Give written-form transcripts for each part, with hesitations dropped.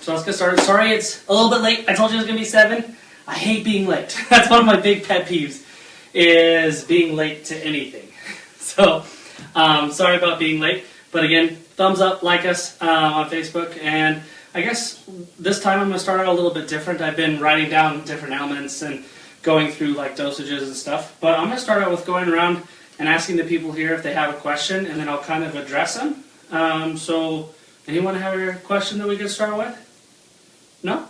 So let's get started. Sorry it's a little bit late. I told you it was going to be 7. I hate being late. That's one of my big pet peeves, is being late to anything. So, sorry about being late. But again, thumbs up, like us on Facebook. And I guess this time I'm going to start out a little bit different. I've been writing down different elements and going through like dosages and stuff. But I'm going to start out with going around and asking the people here if they have a question, and then I'll kind of address them. So, anyone have a question that we can start with? No?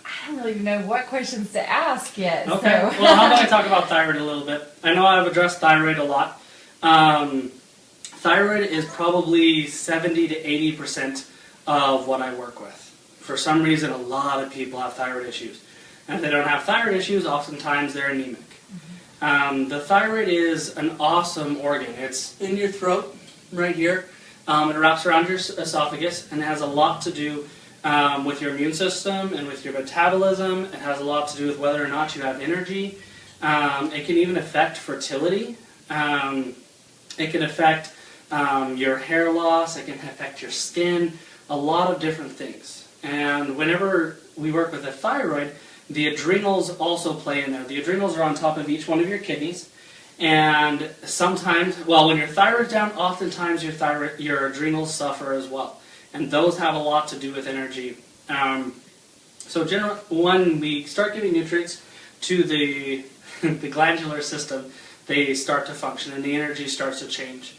I don't really know what questions to ask yet. Okay. So. Well, how about I talk about thyroid a little bit? I know I've addressed thyroid a lot. Thyroid is probably 70 to 80% of what I work with. For some reason, a lot of people have thyroid issues. And if they don't have thyroid issues, oftentimes they're anemic. The thyroid is an awesome organ. It's in your throat, right here. It wraps around your esophagus, and it has a lot to do with your immune system and with your metabolism. It has a lot to do with whether or not you have energy. It can even affect fertility. It can affect your hair loss. It can affect your skin. A lot of different things. And whenever we work with the thyroid, the adrenals also play in there. The adrenals are on top of each one of your kidneys. And sometimes, well, when your thyroid's down, oftentimes your adrenals suffer as well. And those have a lot to do with energy. So when we start giving nutrients to the glandular system, they start to function and the energy starts to change.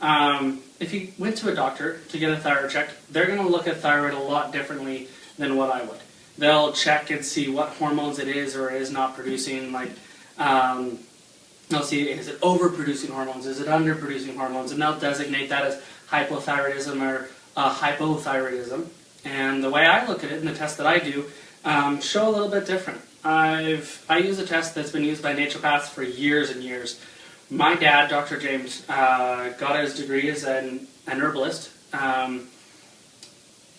If you went to a doctor to get a thyroid check, they're going to look at thyroid a lot differently than what I would. They'll check and see what hormones it is or is not producing. Like, they'll see, is it overproducing hormones? Is it underproducing hormones? And they'll designate that as hypothyroidism or hypothyroidism. And the way I look at it and the tests that I do show a little bit different. I use a test that's been used by naturopaths for years and years. My dad, Dr. James, got his degree as an herbalist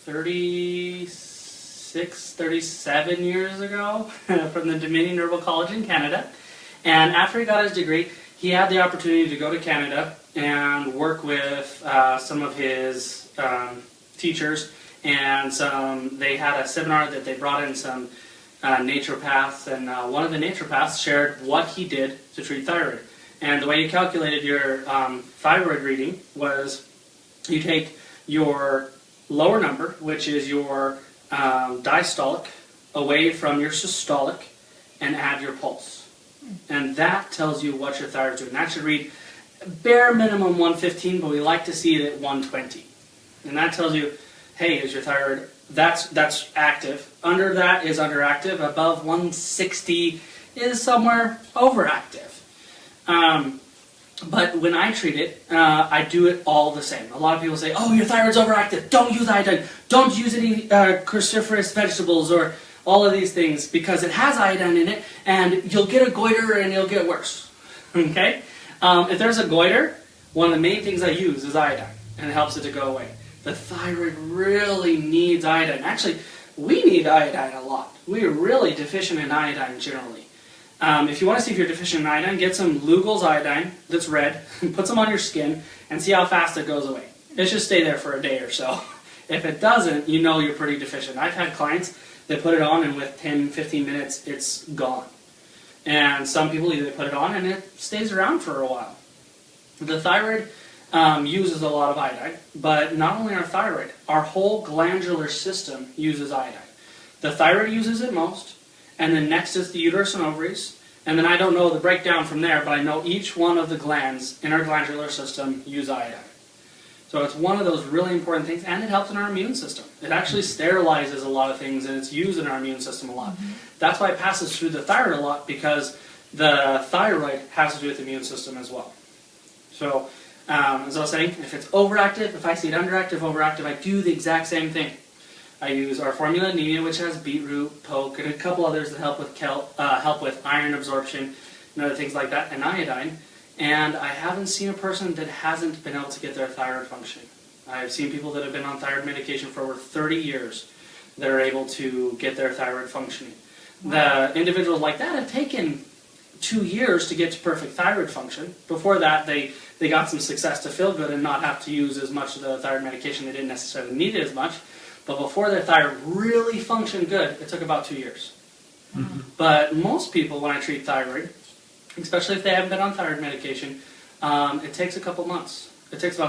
37 years ago from the Dominion Herbal College in Canada. And after he got his degree, he had the opportunity to go to Canada and work with some of his teachers. And they had a seminar that they brought in some naturopaths. And one of the naturopaths shared what he did to treat thyroid. And the way you calculated your thyroid reading was you take your lower number, which is your diastolic, away from your systolic, and add your pulse. And that tells you what your thyroid's doing. That should read bare minimum 115, but we like to see it at 120. And that tells you, hey, is your thyroid, that's active. Under that is underactive. Above 160 is somewhere overactive. But when I treat it, I do it all the same. A lot of people say, oh, your thyroid's overactive. Don't use iodine. Don't use any cruciferous vegetables or all of these things because it has iodine in it and you'll get a goiter and it'll get worse. Okay? If there's a goiter, one of the main things I use is iodine and it helps it to go away. The thyroid really needs iodine. Actually, we need iodine a lot. We're really deficient in iodine generally. If you want to see if you're deficient in iodine, get some Lugol's iodine that's red, put some on your skin, and see how fast it goes away. It should stay there for a day or so. If it doesn't, you know you're pretty deficient. I've had clients that put it on and with 10, 15 minutes, it's gone. And some people either put it on and it stays around for a while. The thyroid uses a lot of iodine, but not only our thyroid, our whole glandular system uses iodine. The thyroid uses it most. And then next is the uterus and ovaries. And then I don't know the breakdown from there, but I know each one of the glands in our glandular system use iodine. So it's one of those really important things, and it helps in our immune system. It actually sterilizes a lot of things, and it's used in our immune system a lot. Mm-hmm. That's why it passes through the thyroid a lot, because the thyroid has to do with the immune system as well. So, as I was saying, if it's overactive, if I see it underactive, overactive, I do the exact same thing. I use our formula anemia, which has beetroot, poke, and a couple others that help with help with iron absorption and other things like that, and iodine. And I haven't seen a person that hasn't been able to get their thyroid functioning. I've seen people that have been on thyroid medication for over 30 years that are able to get their thyroid functioning. Wow. The individuals like that have taken 2 years to get to perfect thyroid function. Before that, they got some success to feel good and not have to use as much of the thyroid medication. They didn't necessarily need it as much. But before their thyroid really functioned good, it took about 2 years. But most people, when I treat thyroid, especially if they haven't been on thyroid medication, it takes a couple months.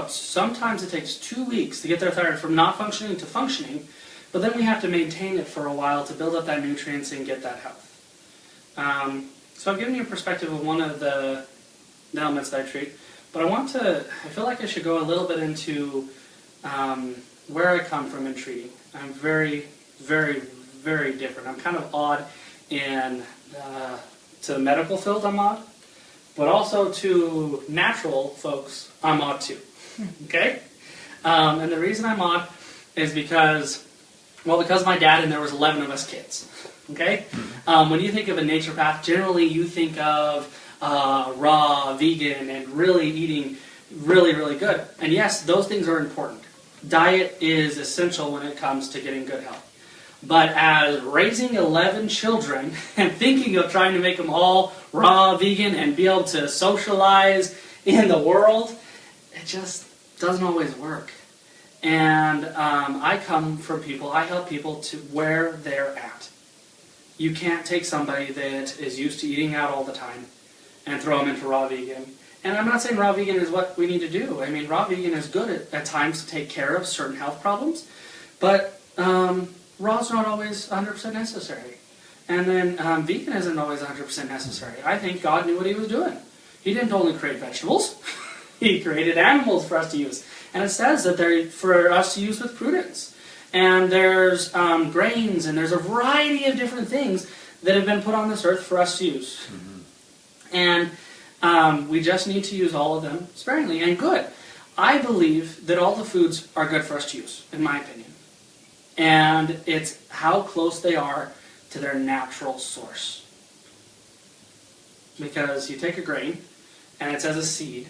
Sometimes it takes 2 weeks to get their thyroid from not functioning to functioning, but then we have to maintain it for a while to build up that nutrients and get that health. So I've given you a perspective of one of the elements that I treat, but I feel like I should go a little bit into where I come from in treating. I'm very, very, very different. I'm kind of odd to the medical field, I'm odd, but also to natural folks, I'm odd too. Okay? And the reason I'm odd is because my dad and there was 11 of us kids. Okay? When you think of a naturopath, generally you think of raw, vegan, and really eating really, really good. And yes, those things are important. Diet is essential when it comes to getting good health. But as raising 11 children and thinking of trying to make them all raw, vegan, and be able to socialize in the world, it just doesn't always work. And I help people to where they're at. You can't take somebody that is used to eating out all the time and throw them into raw vegan. And I'm not saying raw vegan is what we need to do. I mean, raw vegan is good at times to take care of certain health problems, but raw is not always 100% necessary. And then vegan isn't always 100% necessary. I think God knew what he was doing. He didn't only create vegetables. He created animals for us to use. And it says that they're for us to use with prudence. And there's grains, and there's a variety of different things that have been put on this earth for us to use. And we just need to use all of them sparingly and good. I believe that all the foods are good for us to use, in my opinion. And it's how close they are to their natural source. Because you take a grain, and it's as a seed,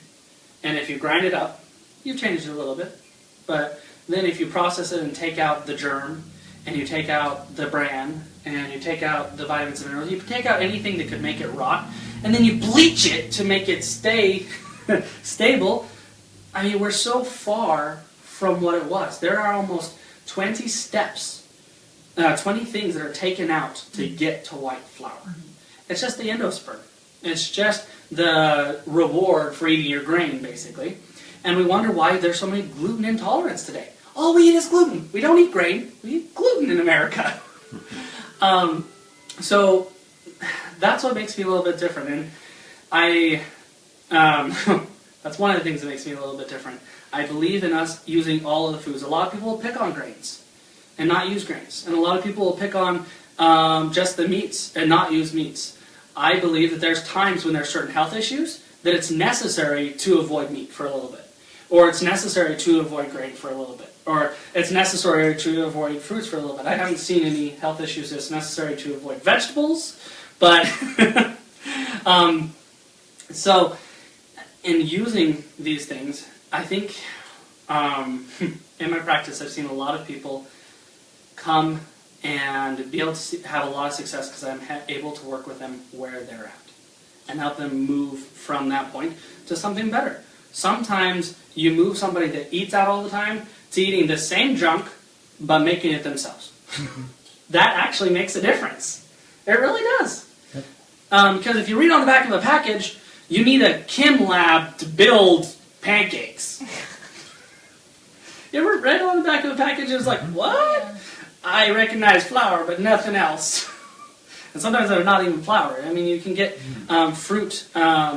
and if you grind it up, you've changed it a little bit. But then if you process it and take out the germ, and you take out the bran, and you take out the vitamins and minerals, you take out anything that could make it rot, and then you bleach it to make it stay stable. I mean, we're so far from what it was. There are almost 20 steps, 20 things that are taken out to get to white flour. It's just the endosperm. It's just the reward for eating your grain, basically. And we wonder why there's so many gluten intolerance today. All we eat is gluten. We don't eat grain. We eat gluten in America. So that's what makes me a little bit different. And that's one of the things that makes me a little bit different. I believe in us using all of the foods. A lot of people will pick on grains and not use grains. And a lot of people will pick on just the meats and not use meats. I believe that there's times when there's certain health issues that it's necessary to avoid meat for a little bit. Or it's necessary to avoid grain for a little bit. Or it's necessary to avoid fruits for a little bit. I haven't seen any health issues that's necessary to avoid vegetables. But, so, in using these things, I think, in my practice, I've seen a lot of people come and be able to have a lot of success because I'm able to work with them where they're at and help them move from that point to something better. Sometimes you move somebody that eats out all the time to eating the same junk but making it themselves. That actually makes a difference. It really does. Because if you read on the back of a package, you need a chem lab to build pancakes. You ever read on the back of a package and it's like, what? Yeah. I recognize flour, but nothing else. And sometimes they're not even flour. I mean, you can get fruit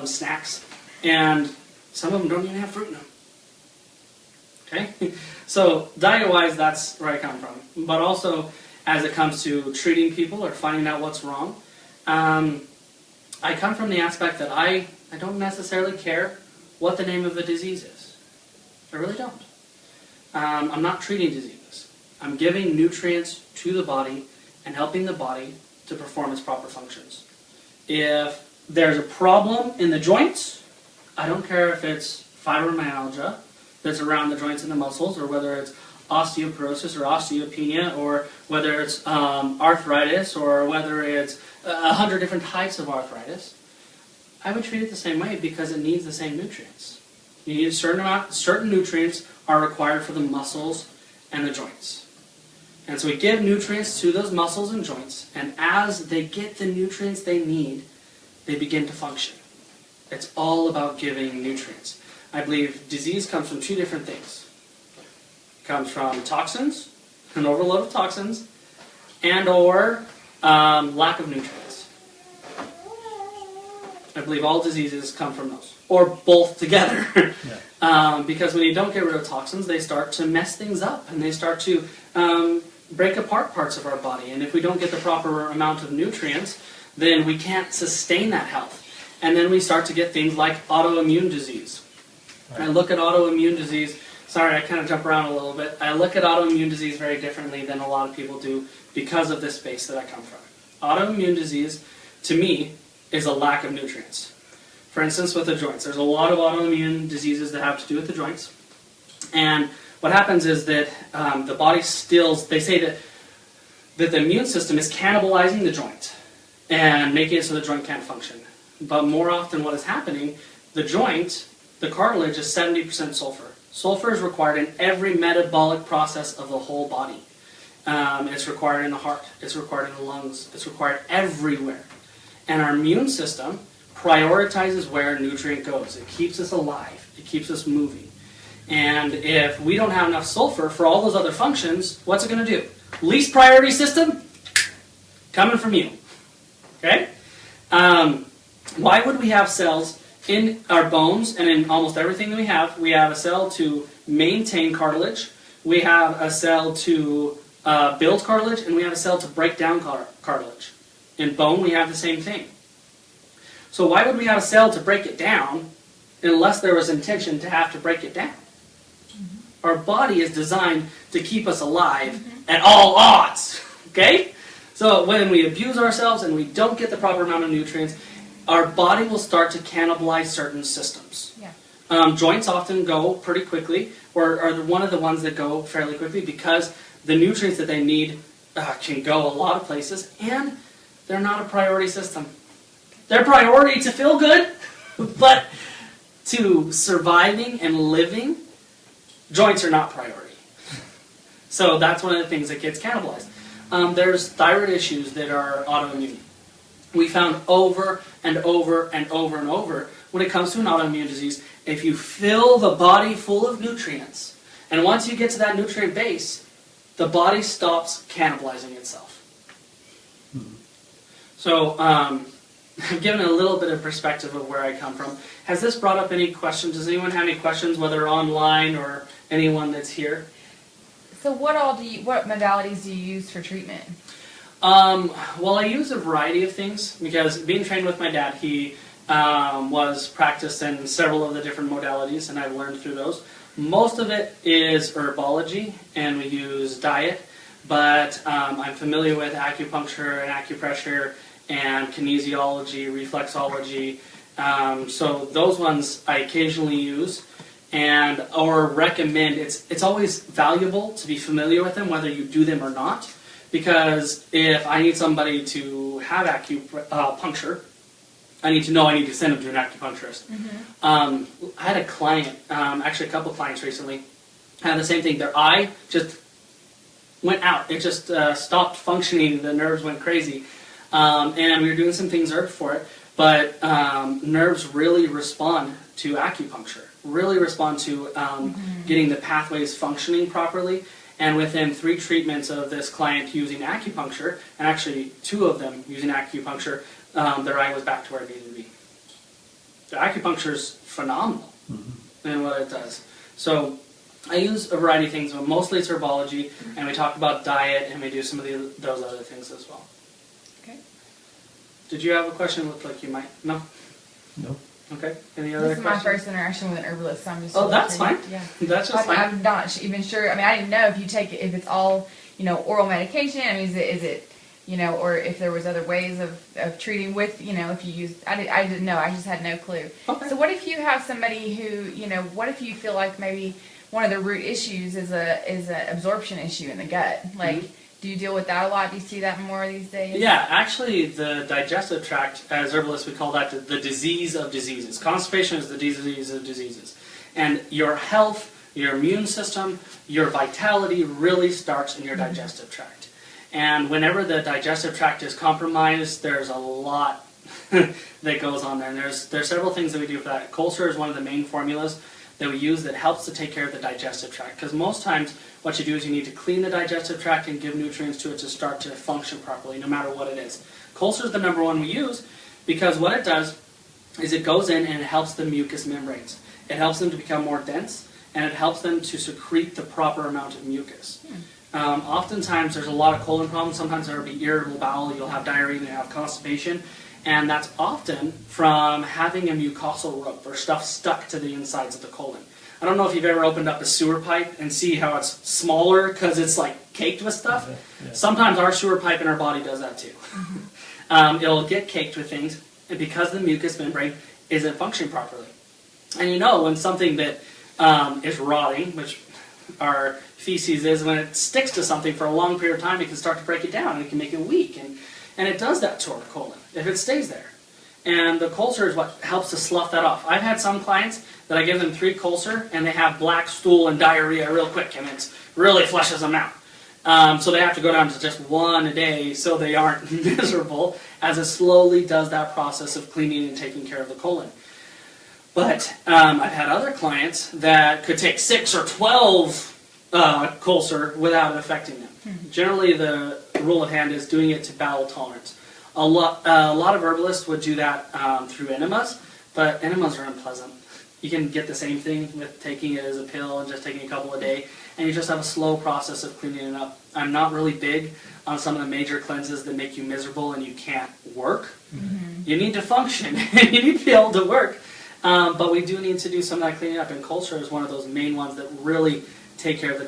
snacks, and some of them don't even have fruit in them. Okay? So, diet-wise, that's where I come from. But also, as it comes to treating people or finding out what's wrong, I come from the aspect that I don't necessarily care what the name of the disease is. I really don't. I'm not treating diseases. I'm giving nutrients to the body and helping the body to perform its proper functions. If there's a problem in the joints, I don't care if it's fibromyalgia that's around the joints and the muscles, or whether it's osteoporosis or osteopenia, or whether it's arthritis, or whether it's 100 different types of arthritis, I would treat it the same way because it needs the same nutrients. You need certain nutrients are required for the muscles and the joints. And so we give nutrients to those muscles and joints, and as they get the nutrients they need, they begin to function. It's all about giving nutrients. I believe disease comes from two different things. It comes from toxins, an overload of toxins, and or lack of nutrients. I believe all diseases come from those, or both together. Because when you don't get rid of toxins, they start to mess things up, and they start to break apart parts of our body. And if we don't get the proper amount of nutrients, then we can't sustain that health. And then we start to get things like autoimmune disease. Right. I look at autoimmune disease, sorry, I kind of jump around a little bit. I look at autoimmune disease very differently than a lot of people do because of this space that I come from. Autoimmune disease, to me, is a lack of nutrients. For instance, with the joints, there's a lot of autoimmune diseases that have to do with the joints. And what happens is that the body stills, they say that the immune system is cannibalizing the joint and making it so the joint can't function. But more often what is happening, the joint, the cartilage, is 70% sulfur. Sulfur is required in every metabolic process of the whole body. It's required in the heart, it's required in the lungs, it's required everywhere. And our immune system prioritizes where nutrient goes. It keeps us alive, it keeps us moving. And if we don't have enough sulfur for all those other functions, what's it going to do? Least priority system? Coming from you. Okay? Why would we have cells in our bones and in almost everything that we have? We have a cell to maintain cartilage, we have a cell to build cartilage, and we have a cell to break down cartilage. In bone, we have the same thing. So why would we have a cell to break it down unless there was intention to have to break it down? Mm-hmm. Our body is designed to keep us alive at all odds. Okay? So when we abuse ourselves and we don't get the proper amount of nutrients, our body will start to cannibalize certain systems. Yeah. Joints often go pretty quickly, or are one of the ones that go fairly quickly because the nutrients that they need can go a lot of places, and they're not a priority system. They're priority to feel good, but to surviving and living, joints are not priority. So that's one of the things that gets cannibalized. There's thyroid issues that are autoimmune. We found over and over and over and over, when it comes to an autoimmune disease, if you fill the body full of nutrients, and once you get to that nutrient base, the body stops cannibalizing itself. Mm-hmm. So, I've given a little bit of perspective of where I come from. Has this brought up any questions? Does anyone have any questions, whether online or anyone that's here? So what modalities do you use for treatment? Well, I use a variety of things because being trained with my dad, he was practiced in several of the different modalities, and I've learned through those. Most of it is herbology, and we use diet, but I'm familiar with acupuncture and acupressure and kinesiology, reflexology. So those ones I occasionally use and or recommend. It's always valuable to be familiar with them, whether you do them or not. Because if I need somebody to have acupuncture, I need to send them to an acupuncturist. Mm-hmm. I had a client, actually a couple clients recently, had the same thing. Their eye just went out. It just stopped functioning. The nerves went crazy. And we were doing some things for it. But nerves really respond to acupuncture, really respond to getting the pathways functioning properly. And within 3 treatments of this client using acupuncture, and actually 2 of them using acupuncture, their eye was back to where it needed to be. The acupuncture is phenomenal in what it does. So I use a variety of things, but mostly it's herbology, and we talk about diet, and we do some of those other things as well. Okay. Did you have a question? Looked like you might. No? No. Okay. Any other questions? This is my first interaction with an herbalist, so I'm just... Oh, that's fine. Yeah. That's just fine. I'm not even sure. I mean, I didn't know if you take it, if it's all, oral medication. I mean, is it or if there was other ways of treating with, if you use... I didn't know. I just had no clue. Okay. So what if you have somebody who, what if you feel like maybe one of the root issues is a absorption issue in the gut? Like... Mm-hmm. Do you deal with that a lot? Do you see that more these days? Yeah, actually the digestive tract, as herbalists we call that the disease of diseases. Constipation is the disease of diseases. And your health your immune system, your vitality really starts in your digestive tract. And whenever the digestive tract is compromised, there's a lot that goes on there. And there's several things that we do for that. Colcer is one of the main formulas that we use that helps to take care of the digestive tract. Because most times what you do is you need to clean the digestive tract and give nutrients to it to start to function properly, no matter what it is. Colcer is the number one we use because what it does is it goes in and it helps the mucous membranes. It helps them to become more dense, and it helps them to secrete the proper amount of mucus. Oftentimes there's a lot of colon problems. Sometimes there will be irritable bowel, you'll have diarrhea, you'll have constipation, and that's often from having a mucosal rope or stuff stuck to the insides of the colon. I don't know if you've ever opened up a sewer pipe and see how it's smaller because it's like caked with stuff. Yeah. Sometimes our sewer pipe in our body does that too. It'll get caked with things and because the mucous membrane isn't functioning properly. And you know when something that is rotting, which our feces is, when it sticks to something for a long period of time, it can start to break it down and it can make it weak. And it does that to our colon if it stays there. And the Colcer is what helps to slough that off. I've had some clients that I give them 3 Colcer and they have black stool and diarrhea real quick and it really flushes them out. So they have to go down to just 1 a day so they aren't miserable as it slowly does that process of cleaning and taking care of the colon. But I've had other clients that could take 6 or 12 Colcer without it affecting them. Generally the rule of hand is doing it to bowel tolerance. A lot of herbalists would do that through enemas, but enemas are unpleasant. You can get the same thing with taking it as a pill and just taking a couple a day, and you just have a slow process of cleaning it up. I'm not really big on some of the major cleanses that make you miserable and you can't work. You need to function, and you need to be able to work. But we do need to do some of that cleaning up, and Colcer is one of those main ones that really take care of the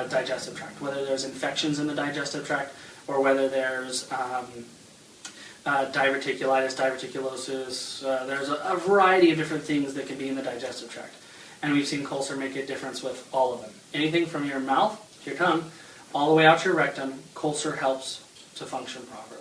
digestive tract, whether there's infections in the digestive tract or whether there's diverticulitis, diverticulosis. There's a variety of different things that can be in the digestive tract. And we've seen Colcer make a difference with all of them. Anything from your mouth, your tongue, all the way out your rectum, Colcer helps to function properly.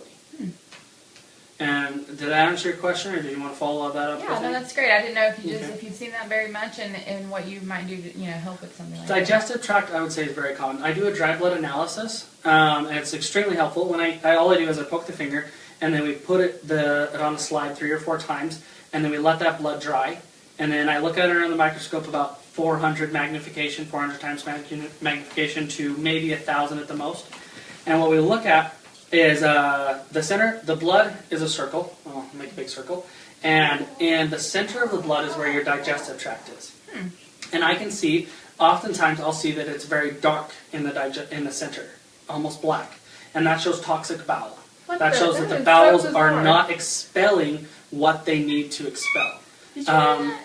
And did that answer your question, or do you want to follow that up? Yeah, no, that's great. I didn't know if if you've seen that very much and what you might do to help with something like that. Digestive tract, I would say, is very common. I do a dry blood analysis, and it's extremely helpful. When all I do is I poke the finger, and then we put it on a slide 3 or 4 times, and then we let that blood dry, and then I look at it under the microscope about 400 magnification, 400 times magnification to maybe 1,000 at the most. And what we look at is the center, the blood is a circle. I'll make a big circle. And in the center of the blood is where your digestive tract is. And I can see, oftentimes I'll see that it's very dark in the center, almost black. And that shows toxic bowel. That shows that the bowels are not expelling what they need to expel.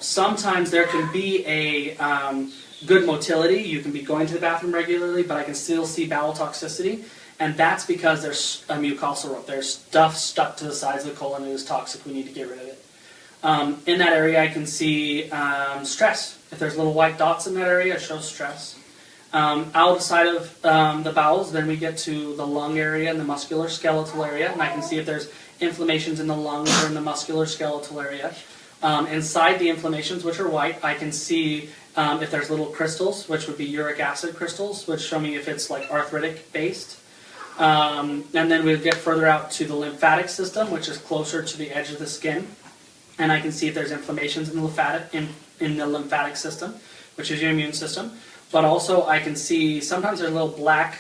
Sometimes there can be a good motility. You can be going to the bathroom regularly, but I can still see bowel toxicity. And that's because there's a mucosal rope. There's stuff stuck to the sides of the colon and is toxic. We need to get rid of it. In that area, I can see stress. If there's little white dots in that area, it shows stress. Outside of the bowels, then we get to the lung area and the musculoskeletal area, and I can see if there's inflammations in the lungs or in the musculoskeletal area. Inside the inflammations, which are white, I can see if there's little crystals, which would be uric acid crystals, which show me if it's like arthritic based. And then we get further out to the lymphatic system, which is closer to the edge of the skin, and I can see if there's inflammations in the lymphatic system, which is your immune system. But also I can see sometimes there's little black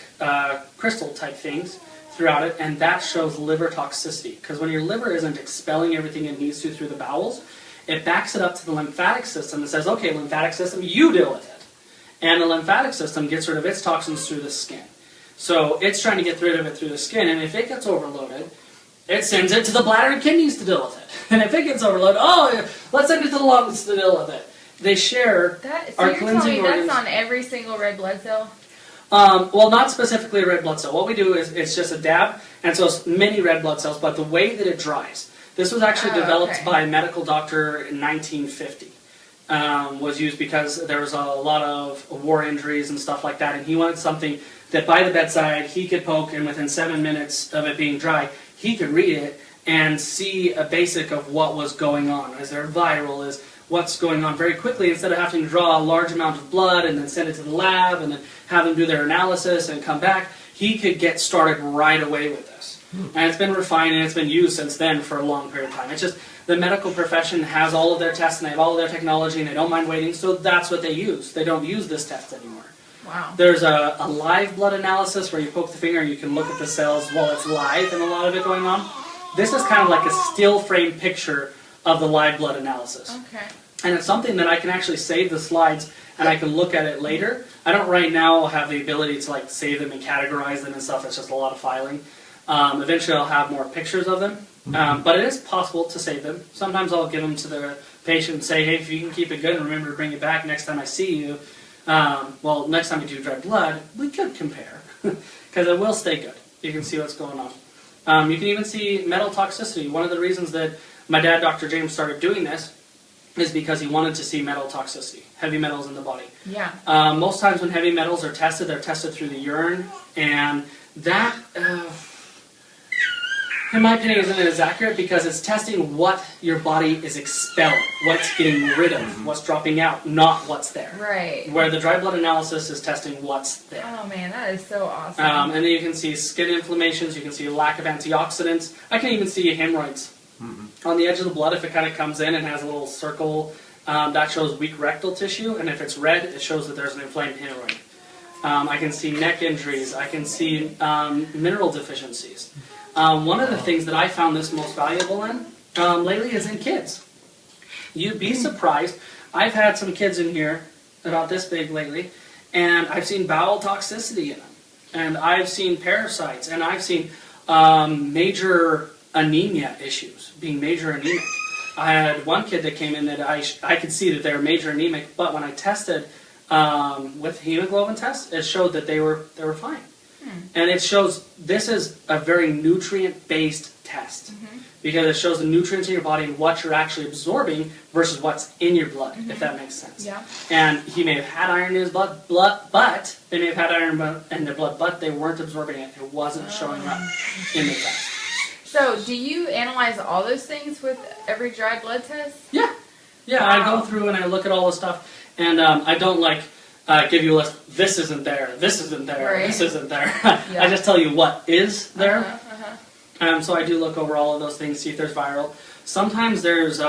crystal type things throughout it, and that shows liver toxicity. Because when your liver isn't expelling everything it needs to through the bowels, it backs it up to the lymphatic system and says, okay, lymphatic system, you deal with it. And the lymphatic system gets rid of its toxins through the skin. So it's trying to get rid of it through the skin, and if it gets overloaded, it sends it to the bladder and kidneys to deal with it. And if it gets overloaded, let's send it to the lungs to deal with it. They share our cleansing organs. That's on every single red blood cell? Well, not specifically a red blood cell. What we do is it's just a dab, and so it's many red blood cells, but the way that it dries. This was actually developed by a medical doctor in 1950. Was used because there was a lot of war injuries and stuff like that, and he wanted something that by the bedside he could poke, and within 7 minutes of it being dry, he could read it and see a basic of what was going on. Is there viral? what's going on very quickly instead of having to draw a large amount of blood and then send it to the lab and then have them do their analysis and come back. He could get started right away with this. And it's been refined and it's been used since then for a long period of time. It's just the medical profession has all of their tests and they have all of their technology and they don't mind waiting, so that's what they use. They don't use this test anymore. Wow. There's a live blood analysis where you poke the finger and you can look at the cells while it's live and a lot of it going on. This is kind of like a still frame picture of the live blood analysis. Okay. And it's something that I can actually save the slides and I can look at it later. I don't right now have the ability to like save them and categorize them and stuff. It's just a lot of filing. Eventually I'll have more pictures of them. But it is possible to save them. Sometimes I'll give them to the patient and say, hey, if you can keep it good and remember to bring it back next time I see you, well, next time we do dried blood, we could compare. Because it will stay good. You can see what's going on. You can even see metal toxicity. One of the reasons that my dad, Dr. James, started doing this is because he wanted to see metal toxicity, heavy metals in the body. Yeah. Most times when heavy metals are tested, they're tested through the urine, and that, in my opinion, isn't as accurate because it's testing what your body is expelling, what's getting rid of, what's dropping out, not what's there. Right. Where the dry blood analysis is testing what's there. Oh man, that is so awesome. And then you can see skin inflammations, you can see lack of antioxidants. I can even see hemorrhoids. On the edge of the blood, if it kind of comes in and has a little circle, that shows weak rectal tissue, and if it's red, it shows that there's an inflamed hemorrhoid. I can see neck injuries, I can see mineral deficiencies. One of the things that I found this most valuable in lately is in kids. You'd be surprised. I've had some kids in here about this big lately, and I've seen bowel toxicity in them, and I've seen parasites, and I've seen major anemia issues, being major anemic. I had one kid that came in that I could see that they were major anemic, but when I tested with hemoglobin tests, it showed that they were fine. And it shows this is a very nutrient-based test because it shows the nutrients in your body and what you're actually absorbing versus what's in your blood, if that makes sense. Yeah. And he may have had iron in his blood, but they may have had iron in their blood, but they weren't absorbing it. It wasn't showing up in the test. So, do you analyze all those things with every dry blood test? Yeah. Yeah, Wow. I go through and I look at all the stuff, and I don't give you a list, this isn't there, this isn't there, Right. this isn't there. Yeah. I just tell you what is there. Uh-huh. So I do look over all of those things, see if there's viral. Sometimes there's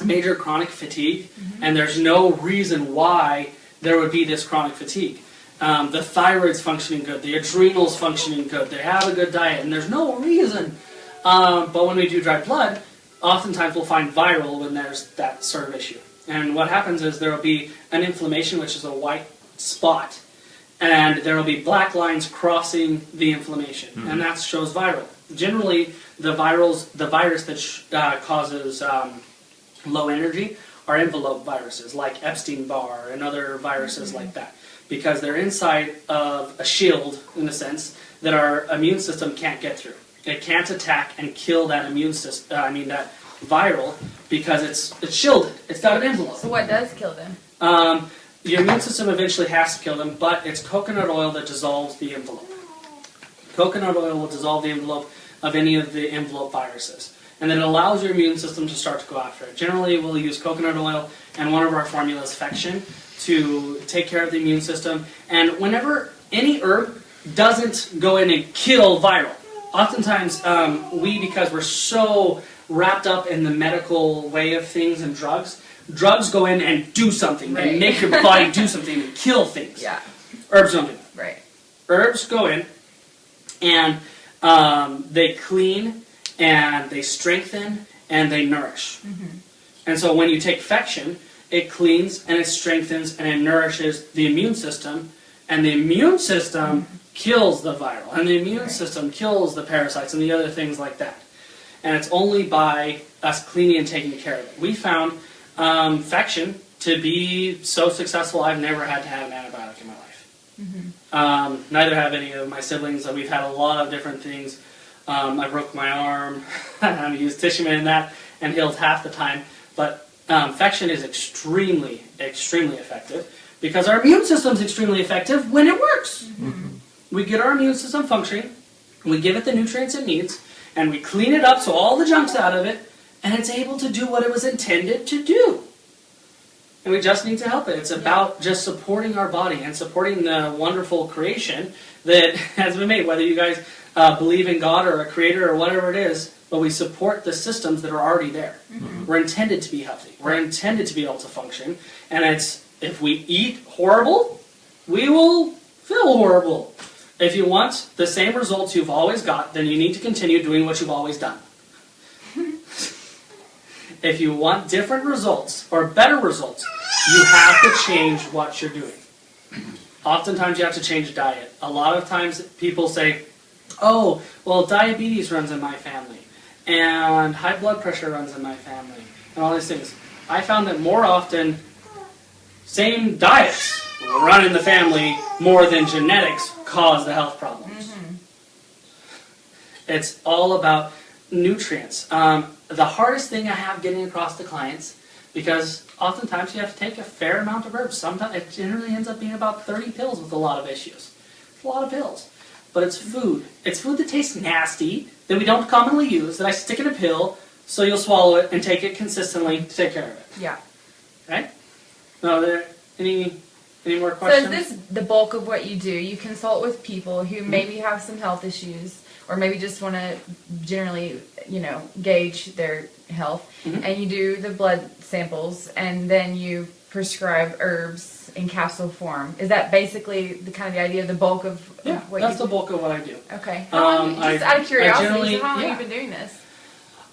major chronic fatigue, and there's no reason why there would be this chronic fatigue. The thyroid's functioning good, the adrenals functioning good, they have a good diet, and there's no reason. But when we do dry blood, oftentimes we'll find viral when there's that sort of issue. And what happens is there will be an inflammation, which is a white spot, and there will be black lines crossing the inflammation, and that shows viral. Generally, the virus that causes low energy are envelope viruses, like Epstein-Barr and other viruses like that, because they're inside of a shield, in a sense, that our immune system can't get through. It can't attack and kill that immune system. That viral, because it's shielded. It's got an envelope. So, what does kill them? Your immune system eventually has to kill them, but it's coconut oil that dissolves the envelope. Coconut oil will dissolve the envelope of any of the envelope viruses. And then it allows your immune system to start to go after it. Generally, we'll use coconut oil, and one of our formulas, Fection, to take care of the immune system. And whenever any herb doesn't go in and kill viral, oftentimes because we're so wrapped up in the medical way of things and drugs go in and do something. Right. They make your body do something and kill things. Yeah. Herbs don't do that. Right. Herbs go in and they clean and they strengthen and they nourish. And so when you take Fection, it cleans and it strengthens and it nourishes the immune system, and the immune system kills the viral, and the immune system kills the parasites and the other things like that. And it's only by us cleaning and taking care of it. We found Fection to be so successful, I've never had to have an antibiotic in my life. Neither have any of my siblings. We've had a lot of different things. I broke my arm. I used Tissueman in that and healed half the time. But Fection is extremely, extremely effective because our immune system is extremely effective when it works. We get our immune system functioning, we give it the nutrients it needs, and we clean it up so all the junk's out of it, and it's able to do what it was intended to do. and we just need to help it. It's about just supporting our body and supporting the wonderful creation that has been made, whether you guys believe in God or a creator or whatever it is, but we support the systems that are already there. We're intended to be healthy. We're intended to be able to function, and it's if we eat horrible, we will feel horrible. If you want the same results you've always got, then you need to continue doing what you've always done. If you want different results or better results, you have to change what you're doing. Oftentimes you have to change diet. A lot of times people say, oh, well, diabetes runs in my family, and high blood pressure runs in my family, and all these things. I found that more often, same diets run in the family more than genetics cause the health problems. It's all about nutrients. The hardest thing I have getting across to clients, because oftentimes you have to take a fair amount of herbs. Sometimes it generally ends up being about 30 pills with a lot of issues. It's a lot of pills. But it's food. It's food that tastes nasty, that we don't commonly use, that I stick in a pill, so you'll swallow it and take it consistently to take care of it. Yeah. Right? Are there any more questions? So is this the bulk of what you do? You consult with people who maybe have some health issues, or maybe just want to generally, gauge their health, and you do the blood samples, and then you prescribe herbs in capsule form. Is that basically the kind of the idea, the bulk of what that's you the bulk of what I do. Okay. Just out of curiosity, how long have you been doing this?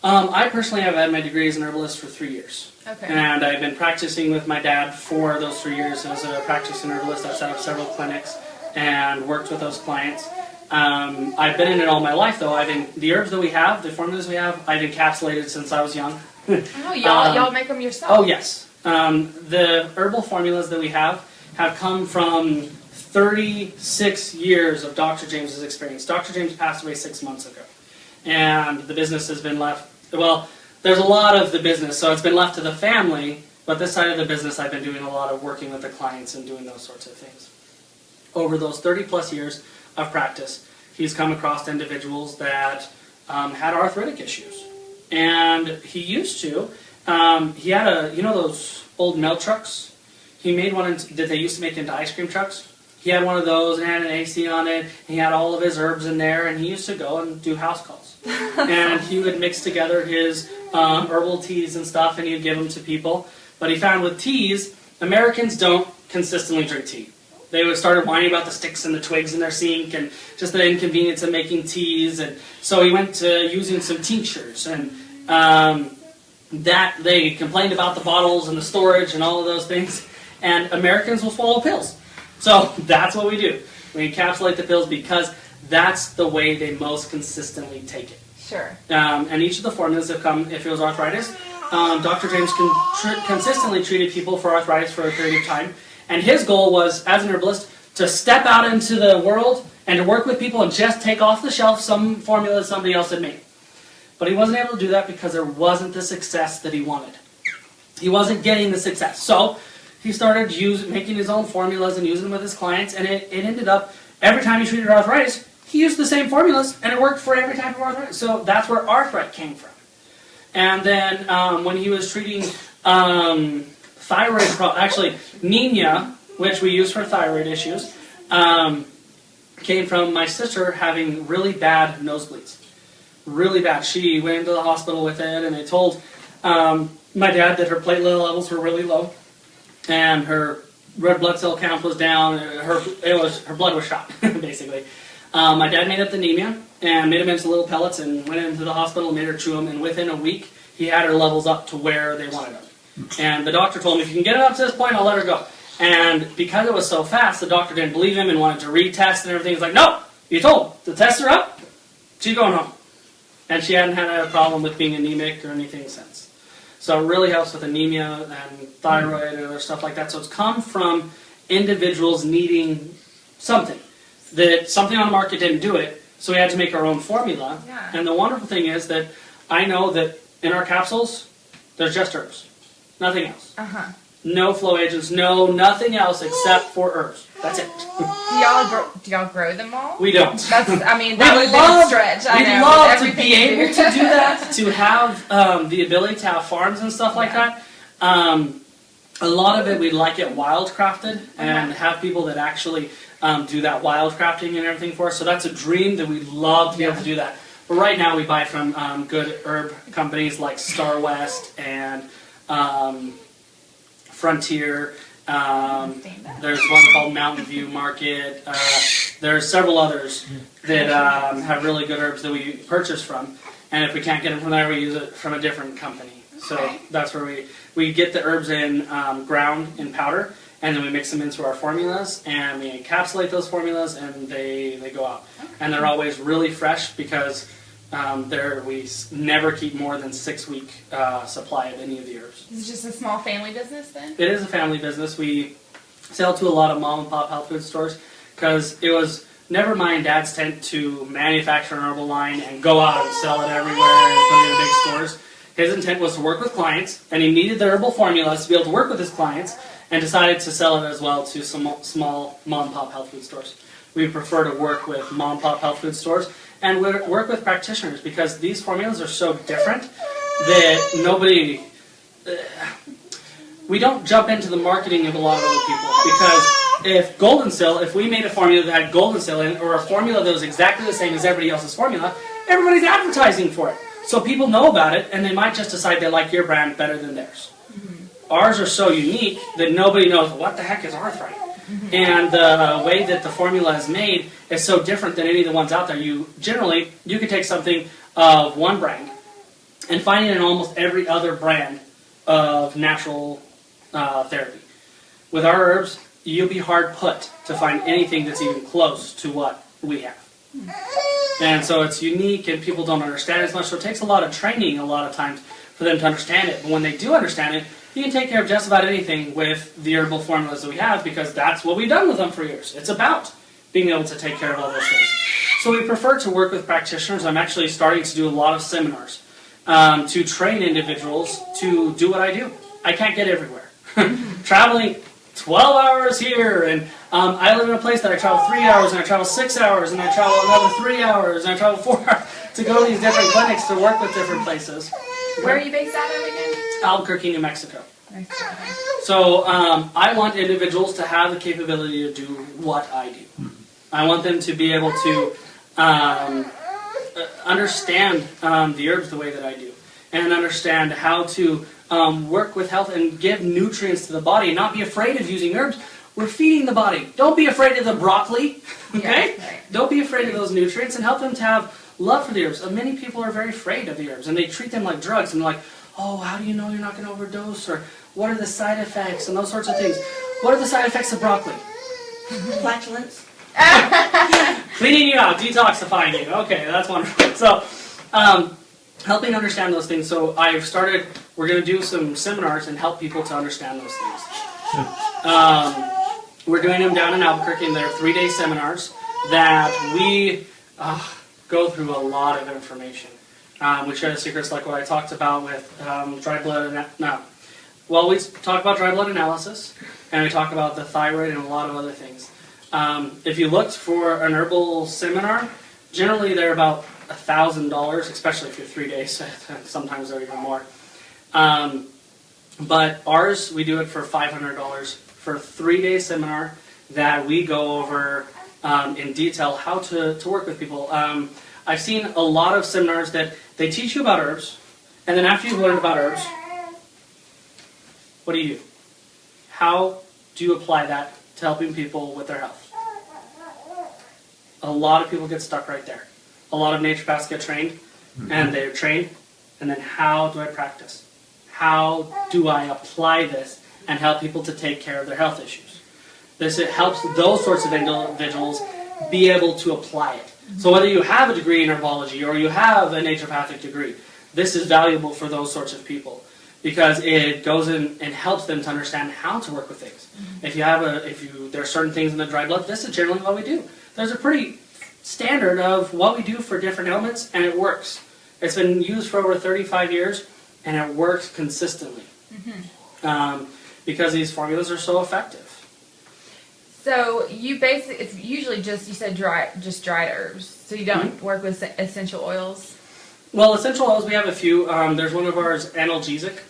I personally have had my degree as an herbalist for 3 years. Okay. And I've been practicing with my dad for those 3 years as a practicing herbalist. I've set up several clinics and worked with those clients. I've been in it all my life, though. The herbs that we have, the formulas we have, I've encapsulated since I was young. Oh, y'all make them yourself? Oh, yes. The herbal formulas that we have come from 36 years of Dr. James's experience. Dr. James passed away 6 months ago. And the business has been left, well, there's a lot of the business, so it's been left to the family, but this side of the business I've been doing a lot of working with the clients and doing those sorts of things. Over those 30 plus years of practice, he's come across individuals that had arthritic issues. And he used to, he had those old milk trucks? He made one that they used to make into ice cream trucks. He had one of those and had an AC on it. He had all of his herbs in there, and he used to go and do house calls. And he would mix together his herbal teas and stuff, and he'd give them to people. But he found with teas, Americans don't consistently drink tea. They would started whining about the sticks and the twigs in their sink and just the inconvenience of making teas. And so he went to using some tinctures, and that they complained about the bottles and the storage and all of those things. And Americans will swallow pills. So that's what we do. We encapsulate the pills because that's the way they most consistently take it. Sure. And each of the formulas have come, if it was arthritis, Dr. James consistently treated people for arthritis for a period of time. And his goal was, as an herbalist, to step out into the world and to work with people and just take off the shelf some formula that somebody else had made. But he wasn't able to do that because there wasn't the success that he wanted. He wasn't getting the success. So he started making his own formulas and using them with his clients, and it ended up, every time he treated arthritis, he used the same formulas, and it worked for every type of arthritis. So that's where arthritis came from. And then when he was treating anemia, which we use for thyroid issues, came from my sister having really bad nosebleeds. Really bad. She went into the hospital with it, and they told my dad that her platelet levels were really low, and her red blood cell count was down. Her blood was shot, basically. My dad made up the anemia and made them into little pellets and went into the hospital and made her chew them. And within a week, he had her levels up to where they wanted them. And the doctor told him, if you can get it up to this point, I'll let her go. And because it was so fast, the doctor didn't believe him and wanted to retest and everything. He's like, no, you told the tests are up. She's going home. And she hadn't had a problem with being anemic or anything since. So it really helps with anemia and thyroid and other stuff like that. So it's come from individuals needing something. Something on the market didn't do it, so we had to make our own formula. Yeah. And the wonderful thing is that I know that in our capsules, there's just herbs. Nothing else. Uh-huh. No flow agents, nothing else except for herbs. That's it. Do y'all grow them all? We don't. That would be a stretch. We'd love to be able to do that, to have the ability to have farms and stuff like that. A A lot of it, we like it wild crafted and have people that actually do that wild crafting and everything for us. So that's a dream that we'd love to be able to do that. But right now we buy from good herb companies like Star West and Frontier. There's one called Mountain View Market. There's several others that have really good herbs that we purchase from. And if we can't get them from there, we use it from a different company. So that's where we get the herbs in ground in powder, and then we mix them into our formulas, and we encapsulate those formulas, and they go out. And they're always really fresh because we never keep more than 6-week supply of any of the herbs. Is it just a small family business then? It is a family business. We sell to a lot of mom and pop health food stores because it was never my and dad's intent to manufacture an herbal line and go out and sell it everywhere and put it in big stores. His intent was to work with clients, and he needed the herbal formulas to be able to work with his clients, and decided to sell it as well to some small mom and pop health food stores. We prefer to work with mom and pop health food stores and work with practitioners because these formulas are so different that we don't jump into the marketing of a lot of other people, because if we made a formula that had golden seal in it, or a formula that was exactly the same as everybody else's formula, everybody's advertising for it. So people know about it, and they might just decide they like your brand better than theirs. Ours are so unique that nobody knows what the heck is Arthright. And the way that the formula is made is so different than any of the ones out there. You could take something of one brand and find it in almost every other brand of natural therapy. With our herbs, you'll be hard put to find anything that's even close to what we have. And so it's unique, and people don't understand it as much, so it takes a lot of training a lot of times for them to understand it. But when they do understand it, you can take care of just about anything with the herbal formulas that we have, because that's what we've done with them for years. It's about being able to take care of all those things. So we prefer to work with practitioners. I'm actually starting to do a lot of seminars to train individuals to do what I do. I can't get everywhere. Traveling 12 hours here, and I live in a place that I travel 3 hours, and I travel 6 hours, and I travel another 3 hours, and I travel 4 hours to go to these different clinics to work with different places. Where are you based out of again? Albuquerque, New Mexico. So I want individuals to have the capability to do what I do. I want them to be able to understand the herbs the way that I do, and understand how to work with health and give nutrients to the body, and not be afraid of using herbs. We're feeding the body. Don't be afraid of the broccoli, okay? Yeah, right. Don't be afraid of those nutrients, and help them to have love for the herbs. Many people are very afraid of the herbs, and they treat them like drugs, and they're like, oh, how do you know you're not going to overdose, or what are the side effects, and those sorts of things. What are the side effects of broccoli? Flatulence. Cleaning you out, detoxifying you. Okay, that's wonderful. So, helping understand those things. So we're going to do some seminars and help people to understand those things. We're doing them down in Albuquerque, and they're 3-day seminars that we go through a lot of information. We share the secrets like what I talked about with dry blood. We talk about dry blood analysis, and we talk about the thyroid and a lot of other things. If you looked for an herbal seminar, generally they're about $1,000, especially if you're 3 days. Sometimes they're even more. But ours, we do it for $500 for a 3-day seminar that we go over in detail how to work with people. I've seen a lot of seminars that they teach you about herbs, and then after you've learned about herbs, what do? How do you apply that to helping people with their health? A lot of people get stuck right there. A lot of naturopaths get trained, and they're trained, and then how do I practice? How do I apply this and help people to take care of their health issues? It helps those sorts of individuals be able to apply it. So whether you have a degree in herbology or you have a naturopathic degree, this is valuable for those sorts of people, because it goes in and helps them to understand how to work with things. If there are certain things in the dry blood, this is generally what we do. There's a pretty standard of what we do for different ailments, and it works. It's been used for over 35 years, and it works consistently because these formulas are so effective. So it's usually just, you said just dried herbs. So you don't work with essential oils? Well, essential oils, we have a few. There's one of ours, analgesic.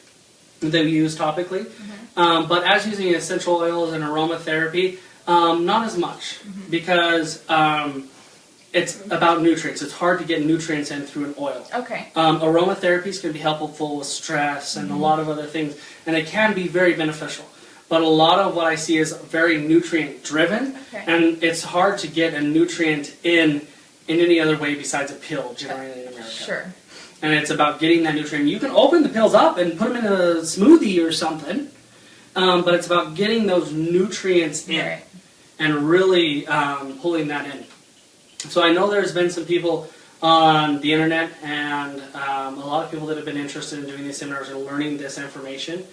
that we use topically. But as using essential oils and aromatherapy, not as much, because it's about nutrients. It's hard to get nutrients in through an oil. Okay. Aromatherapies can be helpful with stress and a lot of other things, and it can be very beneficial. But a lot of what I see is very nutrient driven, and it's hard to get a nutrient in any other way besides a pill, generally in America. Sure. And it's about getting that nutrient. You can open the pills up and put them in a smoothie or something, but it's about getting those nutrients in and really pulling that in. So I know there's been some people on the internet and a lot of people that have been interested in doing these seminars and learning this information.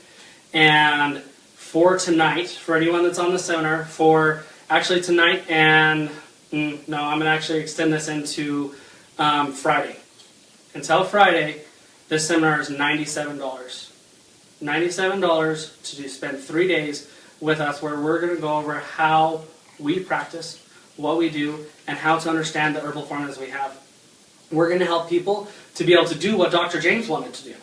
And for tonight, for anyone that's on the seminar, for actually tonight and, no, I'm going to actually extend this into Friday. Until Friday, this seminar is $97. $97 to spend 3 days with us where we're going to go over how we practice, what we do, and how to understand the herbal formulas we have. We're going to help people to be able to do what Dr. James wanted to do.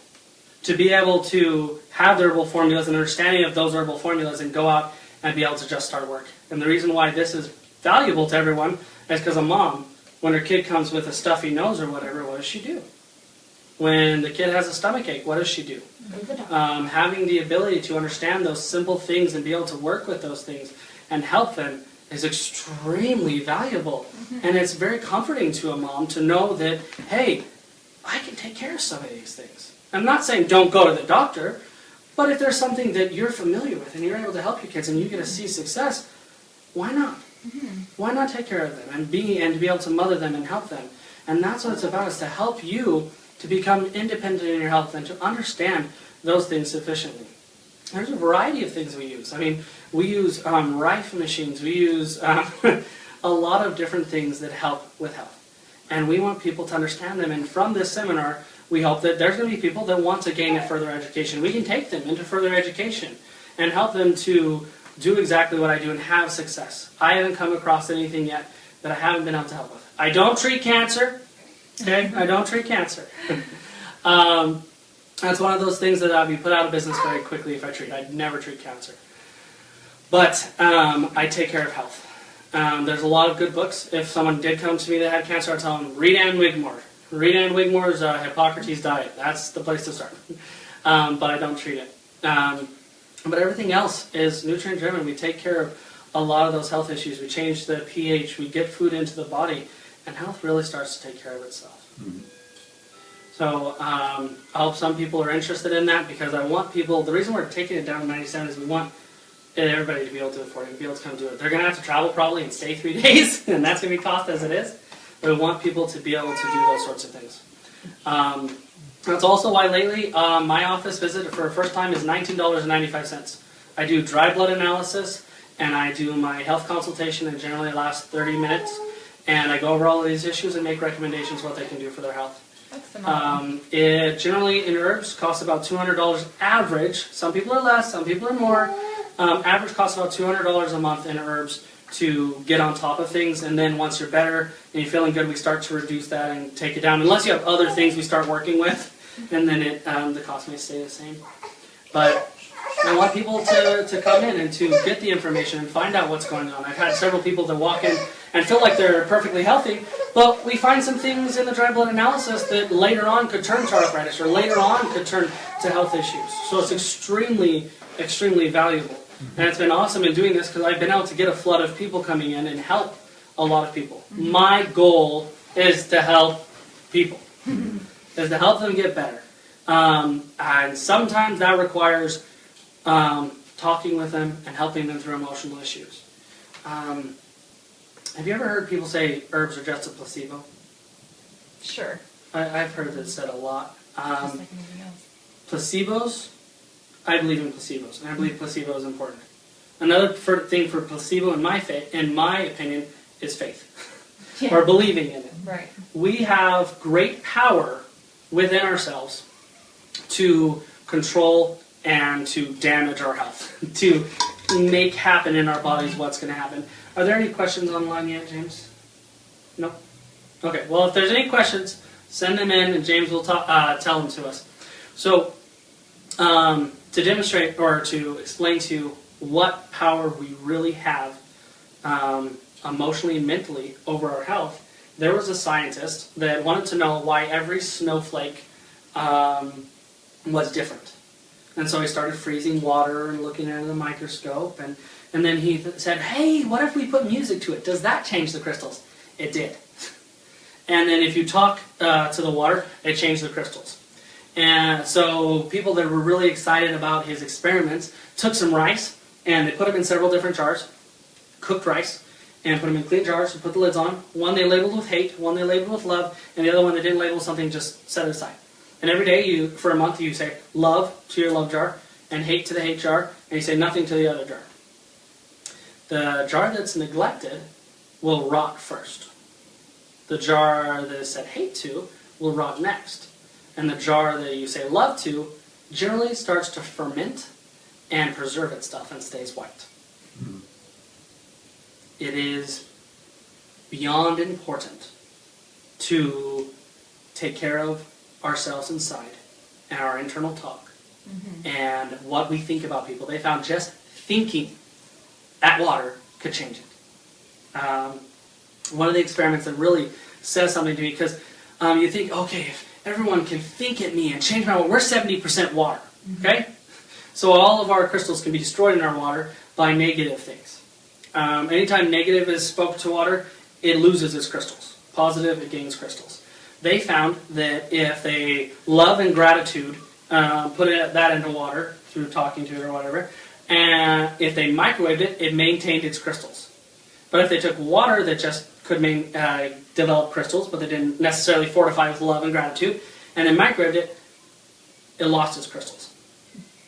To be able to have the herbal formulas and understanding of those herbal formulas and go out and be able to just start work. And the reason why this is valuable to everyone is because a mom, when her kid comes with a stuffy nose or whatever, what does she do? When the kid has a stomach ache, what does she do? Having the ability to understand those simple things and be able to work with those things and help them is extremely valuable. And it's very comforting to a mom to know that, hey, I can take care of some of these things. I'm not saying don't go to the doctor, but if there's something that you're familiar with and you're able to help your kids and you get to see success, why not? Why not take care of them and to be able to mother them and help them? And that's what it's about, is to help you to become independent in your health and to understand those things sufficiently. There's a variety of things we use. I mean, we use rife machines. We use a lot of different things that help with health. And we want people to understand them. And from this seminar, we hope that there's going to be people that want to gain a further education. We can take them into further education and help them to do exactly what I do and have success. I haven't come across anything yet that I haven't been able to help with. I don't treat cancer. Okay? I don't treat cancer. That's one of those things that I'd be put out of business very quickly if I treat. I'd never treat cancer. But I take care of health. There's a lot of good books. If someone did come to me that had cancer, I'd tell them, read Ann Wigmore. Read Ann Wigmore's Hippocrates Diet. That's the place to start. But I don't treat it. But everything else is nutrient-driven. We take care of a lot of those health issues. We change the pH. We get food into the body. And health really starts to take care of itself. So I hope some people are interested in that, because I want people, the reason we're taking it down to 97 is we want everybody to be able to afford it, to be able to come do it. They're going to have to travel probably and stay 3 days, and that's going to be cost as it is. But we want people to be able to do those sorts of things. That's also why lately my office visit for the first time is $19.95. I do dry blood analysis, and I do my health consultation, and generally it lasts 30 minutes. And I go over all of these issues and make recommendations what they can do for their health. That's phenomenal. It generally in herbs costs about $200 average. Some people are less, some people are more. Average costs about $200 a month in herbs to get on top of things. And then once you're better and you're feeling good, we start to reduce that and take it down. Unless you have other things we start working with, and then the cost may stay the same. But I want people to come in and to get the information and find out what's going on. I've had several people that walk in and feel like they're perfectly healthy, but we find some things in the dry blood analysis that later on could turn to arthritis, or later on could turn to health issues. So it's extremely, extremely valuable. And it's been awesome in doing this, because I've been able to get a flood of people coming in and help a lot of people. My goal is to help people, is to help them get better. And sometimes that requires talking with them and helping them through emotional issues. Have you ever heard people say herbs are just a placebo? Sure. I've heard that said a lot. Just like anything else. Placebos, I believe in placebos, and I believe placebo is important. Another thing for placebo, in my opinion, is faith, or believing in it. Right. We have great power within ourselves to control and to damage our health, to make happen in our bodies what's going to happen. Are there any questions online yet, James? No? Okay, well, if there's any questions, send them in, and James will tell them to us. So, to demonstrate or to explain to you what power we really have emotionally and mentally over our health, there was a scientist that wanted to know why every snowflake was different. And so he started freezing water and looking under the microscope, and then he said, hey, what if we put music to it? Does that change the crystals? It did. And then if you talk to the water, it changed the crystals. And so people that were really excited about his experiments took some rice, and they put them in several different jars, cooked rice, and put them in clean jars and put the lids on. One they labeled with hate, one they labeled with love, and the other one they didn't label something, just set it aside. And every day, for a month, you say love to your love jar and hate to the hate jar, and you say nothing to the other jar. The jar that's neglected will rot first. The jar that is said hate to will rot next. And the jar that you say love to generally starts to ferment and preserve its stuff and stays white. Mm-hmm. It is beyond important to take care of ourselves inside and our internal talk and what we think about people. They found just thinking at water could change it. One of the experiments that really says something to me, because you think, okay, if everyone can think at me and change my water, we're 70% water, okay? So all of our crystals can be destroyed in our water by negative things. Anytime negative is spoke to water, it loses its crystals. Positive, it gains crystals. They found that if they love and gratitude, put that into water through talking to it or whatever, and if they microwaved it, it maintained its crystals. But if they took water that just could develop crystals, but they didn't necessarily fortify with love and gratitude, and then microwaved it, it lost its crystals.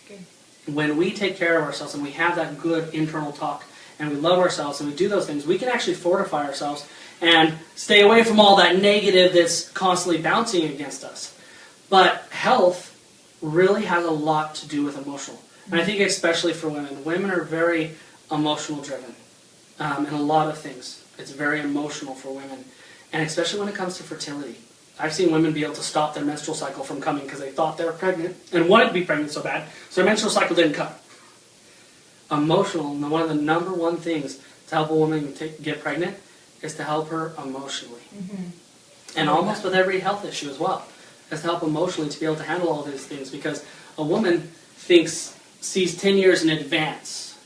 Okay. When we take care of ourselves and we have that good internal talk, and we love ourselves and we do those things, we can actually fortify ourselves and stay away from all that negative that's constantly bouncing against us. But health really has a lot to do with emotional. And I think especially for women. Women are very emotional driven in a lot of things. It's very emotional for women. And especially when it comes to fertility. I've seen women be able to stop their menstrual cycle from coming because they thought they were pregnant and wanted to be pregnant so bad, so their menstrual cycle didn't come. Emotional, and one of the number one things to help a woman get pregnant is to help her emotionally. And almost with every health issue as well, is to help emotionally to be able to handle all these things, because a woman sees 10 years in advance.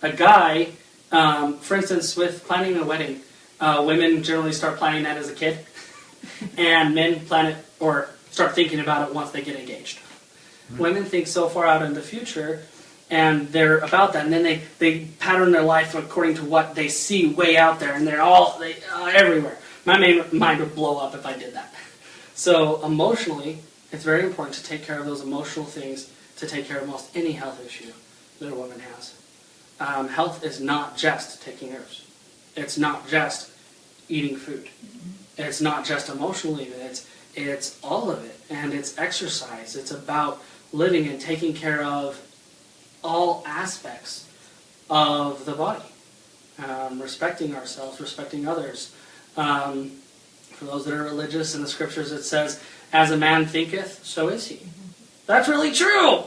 A guy, for instance, with planning a wedding, women generally start planning that as a kid, and men plan it or start thinking about it once they get engaged. Women think so far out in the future, and they're about that, and then they pattern their life according to what they see way out there, and they're everywhere. My mind would blow up if I did that. So emotionally, it's very important to take care of those emotional things, to take care of almost any health issue that a woman has. Health is not just taking herbs. It's not just eating food. It's not just emotional even. It's all of it, and it's exercise. It's about living and taking care of all aspects of the body. Respecting ourselves, respecting others. For those that are religious, in the scriptures it says, as a man thinketh, so is he. That's really true!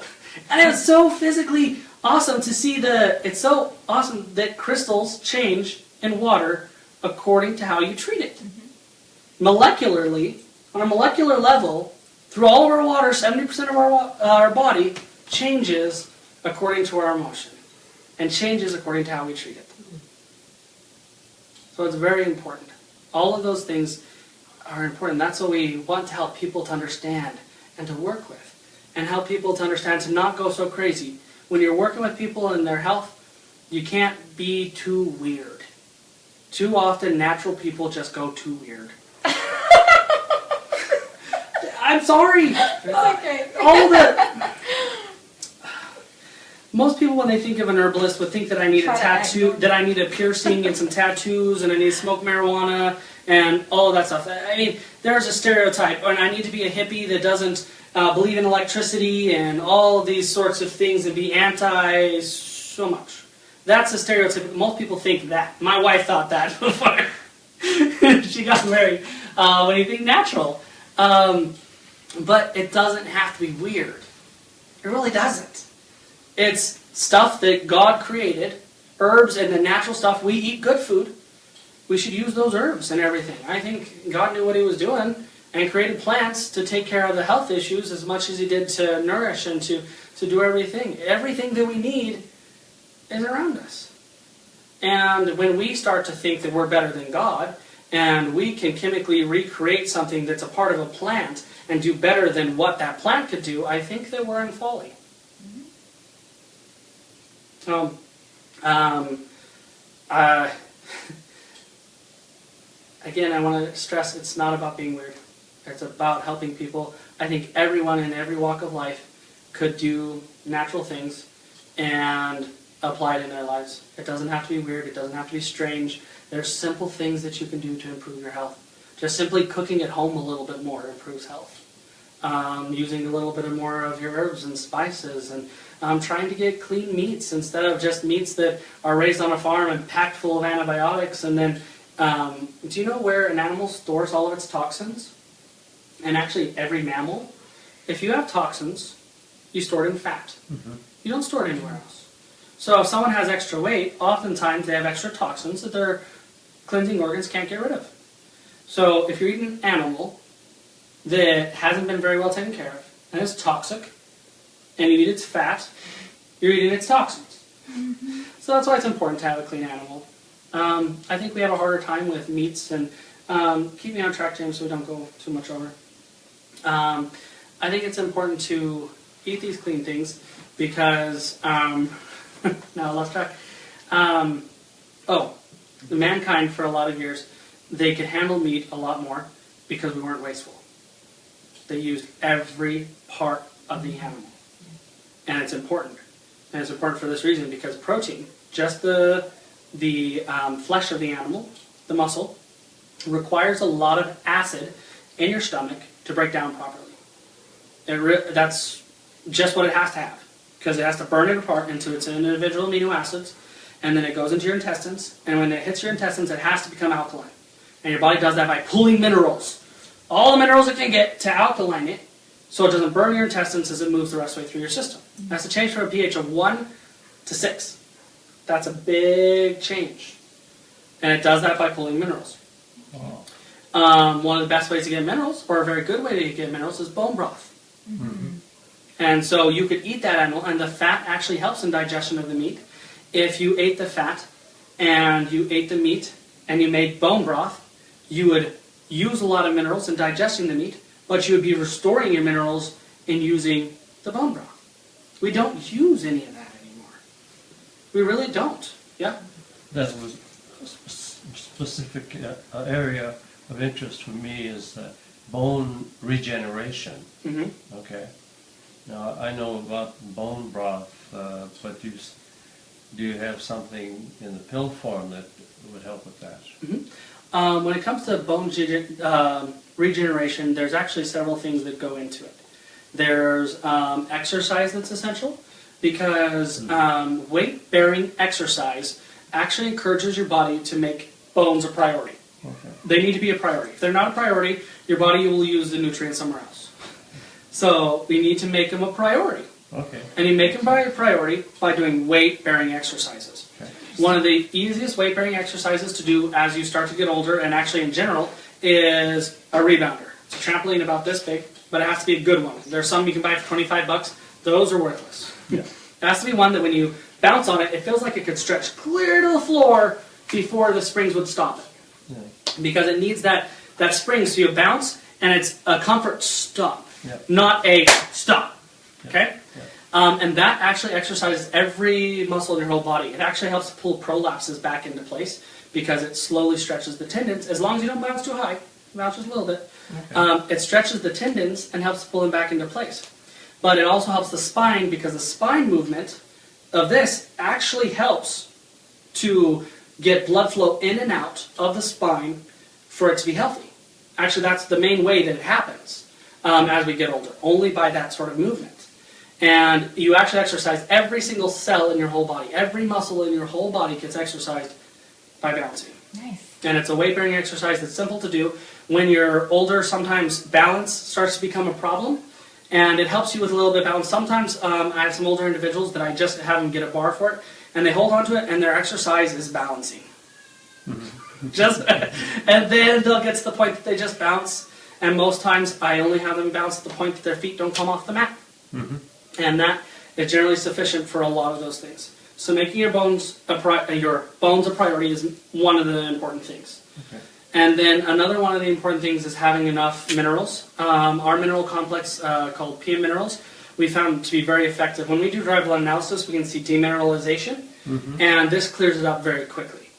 And it's so physically awesome to see it's so awesome that crystals change in water according to how you treat it. Molecularly, on a molecular level, through all of our water, 70% of our body changes according to our emotion, and changes according to how we treat it. So it's very important. All of those things are important. That's what we want to help people to understand and to work with, and help people to understand to not go so crazy. When you're working with people and their health, you can't be too weird. Too often, natural people just go too weird. I'm sorry. Okay. Most people, when they think of an herbalist, would think that I need a tattoo, that I need a piercing and some tattoos, and I need to smoke marijuana and all of that stuff. I mean, there's a stereotype, and I need to be a hippie that doesn't believe in electricity and all of these sorts of things and be anti so much. That's a stereotype. Most people think that. My wife thought that before she got married. When you think natural. But it doesn't have to be weird. It really doesn't. It's stuff that God created, herbs and the natural stuff. We eat good food. We should use those herbs and everything. I think God knew what he was doing and created plants to take care of the health issues as much as he did to nourish and to do everything. Everything that we need is around us. And when we start to think that we're better than God, and we can chemically recreate something that's a part of a plant and do better than what that plant could do, I think that we're in folly. So, again, I want to stress it's not about being weird. It's about helping people. I think everyone in every walk of life could do natural things and apply it in their lives. It doesn't have to be weird. It doesn't have to be strange. There's simple things that you can do to improve your health. Just simply cooking at home a little bit more improves health. Using a little bit more of your herbs and spices, and trying to get clean meats instead of just meats that are raised on a farm and packed full of antibiotics. And then, do you know where an animal stores all of its toxins? And actually every mammal, if you have toxins, you store it in fat. Mm-hmm. You don't store it anywhere else. So if someone has extra weight, oftentimes they have extra toxins that their cleansing organs can't get rid of. So if you're eating an animal that hasn't been very well taken care of, and is toxic, and you eat its fat, you're eating its toxins. Mm-hmm. So that's why it's important to have a clean animal. I think we have a harder time with meats, and keep me on track, James, so we don't go too much over. I think it's important to eat these clean things because, now I lost track. Mankind for a lot of years, they could handle meat a lot more because we weren't wasteful. They used every part of the animal. And it's important. And it's important for this reason, because protein, just the flesh of the animal, the muscle, requires a lot of acid in your stomach to break down properly. That's just what it has to have, because it has to burn it apart into its individual amino acids, and then it goes into your intestines, and when it hits your intestines, it has to become alkaline. And your body does that by pulling minerals, all the minerals it can get, to alkaline it, so it doesn't burn your intestines as it moves the rest of the way through your system. It has to change from a pH of 1 to 6. That's a big change. And it does that by pulling minerals. Wow. One of the best ways to get minerals, or a very good way to get minerals, is bone broth. Mm-hmm. And so you could eat that animal, and the fat actually helps in digestion of the meat. If you ate the fat, and you ate the meat, and you made bone broth, you would use a lot of minerals in digesting the meat, but you would be restoring your minerals in using the bone broth. We don't use any of that anymore. We really don't. Yeah? That was a specific area of interest for me, is bone regeneration. Mm-hmm. Okay. Now, I know about bone broth, but do you have something in the pill form that would help with that? Mm-hmm. When it comes to bone regeneration, there's actually several things that go into it. There's exercise that's essential, because weight-bearing exercise actually encourages your body to make bones a priority. Okay. They need to be a priority. If they're not a priority, your body will use the nutrients somewhere else. So we need to make them a priority. Okay. And you make them a priority by doing weight-bearing exercises. Okay. One of the easiest weight-bearing exercises to do as you start to get older, and actually in general, is a rebounder. It's a trampoline about this big, but it has to be a good one. There's some you can buy for $25. Those are worthless. Yeah. It has to be one that when you bounce on it, it feels like it could stretch clear to the floor before the springs would stop it. Yeah. Because it needs that spring, so you bounce, and it's a comfort stop, not a stop. Okay? Yeah. And that actually exercises every muscle in your whole body. It actually helps pull prolapses back into place, because it slowly stretches the tendons. As long as you don't bounce too high, bounce just a little bit. Okay. It stretches the tendons and helps pull them back into place. But it also helps the spine, because the spine movement of this actually helps to get blood flow in and out of the spine for it to be healthy. Actually, that's the main way that it happens as we get older, only by that sort of movement. And you actually exercise every single cell in your whole body. Every muscle in your whole body gets exercised by bouncing. Nice. And it's a weight-bearing exercise that's simple to do. When you're older, sometimes balance starts to become a problem, and it helps you with a little bit of balance. Sometimes I have some older individuals that I just have them get a bar for it, and they hold onto it, and their exercise is balancing. Just, and then they'll get to the point that they just bounce, and most times I only have them bounce at the point that their feet don't come off the mat. And that is generally sufficient for a lot of those things. So making your bones a priority is one of the important things. Okay. And then another one of the important things is having enough minerals. Our mineral complex called PM Minerals, we found to be very effective. When we do dry blood analysis, we can see demineralization, and this clears it up very quickly.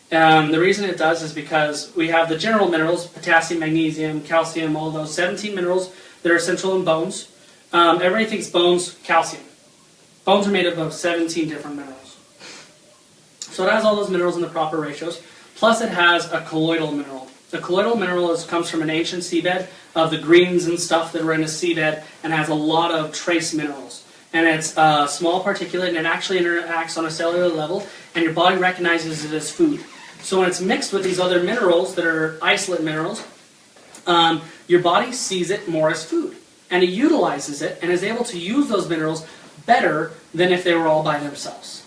The reason it does is because we have the general minerals, potassium, magnesium, calcium, all those 17 minerals that are essential in bones. Everybody thinks bones, calcium. Bones are made up of 17 different minerals. So it has all those minerals in the proper ratios. Plus it has a colloidal mineral. The colloidal mineral comes from an ancient seabed of the greens and stuff that were in the seabed, and has a lot of trace minerals. And it's a small particulate, and it actually interacts on a cellular level, and your body recognizes it as food. So when it's mixed with these other minerals that are isolate minerals, your body sees it more as food. And it utilizes it, and is able to use those minerals better than if they were all by themselves.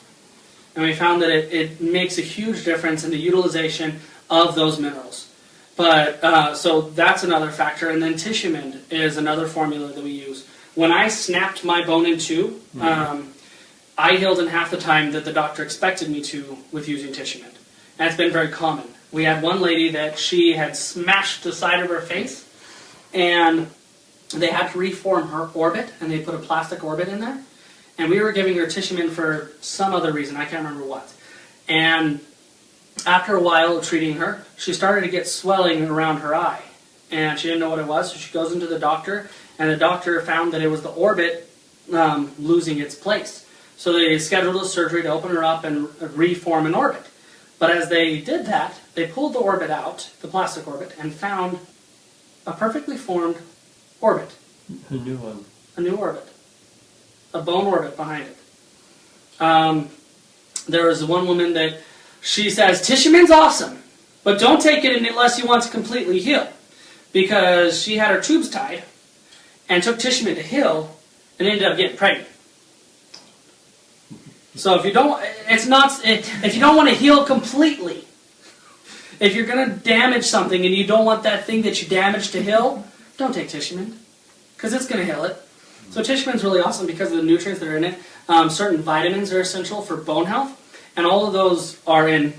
And we found that it makes a huge difference in the utilization of those minerals. But so that's another factor. And then tissue mend is another formula that we use. When I snapped my bone in two, I healed in half the time that the doctor expected me to with using tissue mend. And it's been very common. We had one lady that she had smashed the side of her face, and they had to reform her orbit, and they put a plastic orbit in there. And we were giving her tissue mend for some other reason, I can't remember what. And after a while of treating her, she started to get swelling around her eye. And she didn't know what it was, so she goes into the doctor, and the doctor found that it was the orbit losing its place. So they scheduled a surgery to open her up and reform an orbit. But as they did that, they pulled the orbit out, the plastic orbit, and found a perfectly formed orbit. A new one. A new orbit. A bone orbit behind it. There was one woman that she says, tissue mend's awesome, but don't take it unless you want to completely heal. Because she had her tubes tied and took tissue mend to heal and ended up getting pregnant. So if you don't, if you don't want to heal completely, if you're going to damage something and you don't want that thing that you damaged to heal, don't take tissue mend, because it's going to heal it. So tissue mend's really awesome because of the nutrients that are in it. Certain vitamins are essential for bone health, and all of those are in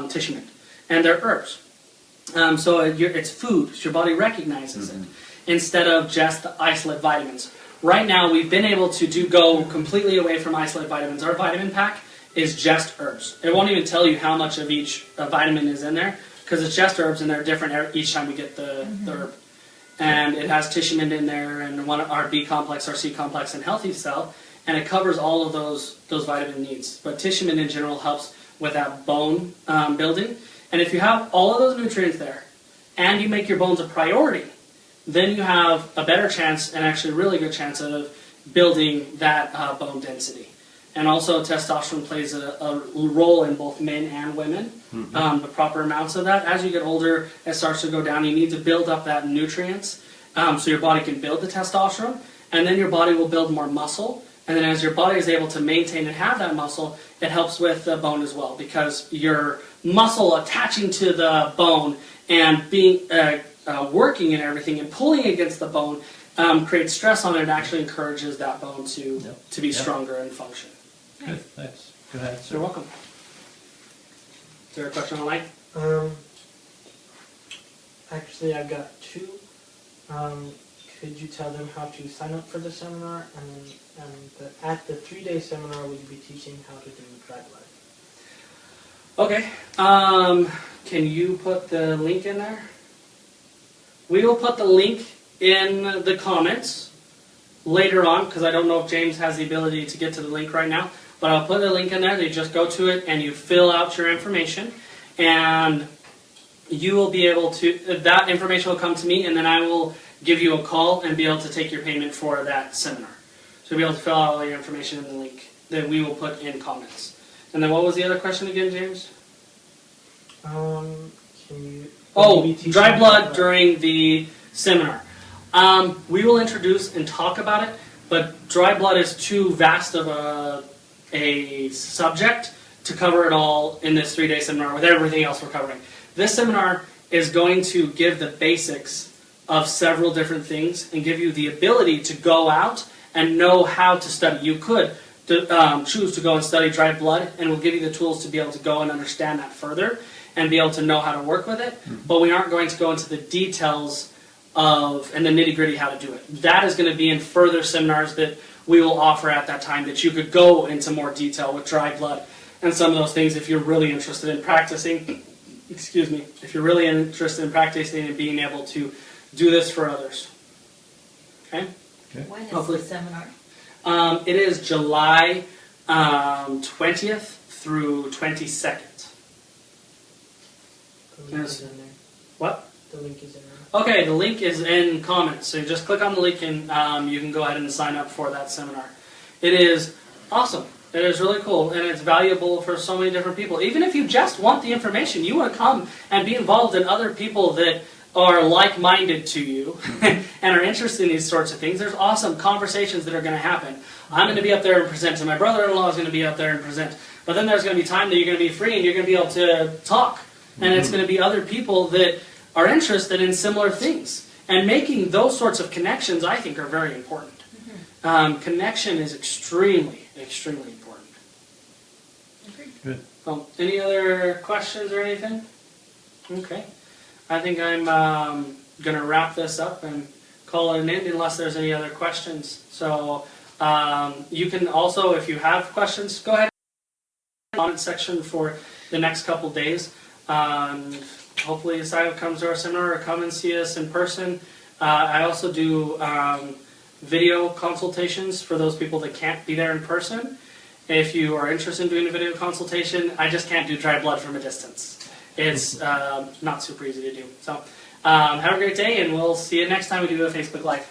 tissue mend, and they're herbs. So it's food, so your body recognizes it, instead of just the isolate vitamins. Right now, we've been able to go completely away from isolate vitamins. Our vitamin pack is just herbs. It won't even tell you how much of each vitamin is in there, because it's just herbs, and they're different each time we get the herb. And it has tissue mend in there, and our B complex, our C complex, and healthy cell, and it covers all of those vitamin needs. But tissue mend in general helps with that bone building. And if you have all of those nutrients there, and you make your bones a priority, then you have a better chance, and actually a really good chance, of building that bone density. And also testosterone plays a role in both men and women, the proper amounts of that. As you get older, it starts to go down. You need to build up that nutrients so your body can build the testosterone, and then your body will build more muscle. And then as your body is able to maintain and have that muscle, it helps with the bone as well, because your muscle attaching to the bone and being working and everything and pulling against the bone creates stress on it and actually encourages that bone to be stronger and function. Good, thanks. Go ahead. You're welcome. Is there a question online? Actually, I've got two. Could you tell them how to sign up for the seminar? And at the 3-day seminar, will you be teaching how to do dry blood? Okay. Can you put the link in there? We will put the link in the comments later on, because I don't know if James has the ability to get to the link right now, but I'll put the link in there. They just go to it and you fill out your information, and you will be able to, that information will come to me, and then I will give you a call and be able to take your payment for that seminar. So you'll be able to fill out all your information in the link that we will put in comments. And then what was the other question again, James? Can you... Oh, dry blood during the seminar. We will introduce and talk about it, but dry blood is too vast of a subject to cover it all in this 3-day seminar with everything else we're covering. This seminar is going to give the basics of several different things and give you the ability to go out and know how to study. You could choose to go and study dry blood, and we'll give you the tools to be able to go and understand that further and be able to know how to work with it, but we aren't going to go into the details of and the nitty-gritty how to do it. That is going to be in further seminars that we will offer at that time, that you could go into more detail with dry blood and some of those things if you're really interested in practicing. Excuse me. If you're really interested in practicing and being able to do this for others. Okay? When is Hopefully. the seminar? It is July 20th through 22nd. The link is in there. What? The link is in there. Okay, the link is in comments. So you just click on the link and you can go ahead and sign up for that seminar. It is awesome. It is really cool, and it's valuable for so many different people. Even if you just want the information, you want to come and be involved in other people that are like-minded to you and are interested in these sorts of things, there's awesome conversations that are going to happen. I'm going to be up there and present, and my brother-in-law is going to be up there and present. But then there's going to be time that you're going to be free and you're going to be able to talk. And it's going to be other people that are interested in similar things. And making those sorts of connections, I think, are very important. Connection is extremely, extremely important. Good. Any other questions or anything? Okay. I think I'm going to wrap this up and call it an end unless there's any other questions. So you can also, if you have questions, go ahead in the comment section for the next couple days. Hopefully Simon comes to our seminar or come and see us in person. I also do video consultations for those people that can't be there in person. If you are interested in doing a video consultation, I just can't do dry blood from a distance. It's not super easy to do. So have a great day, and we'll see you next time we do a Facebook Live.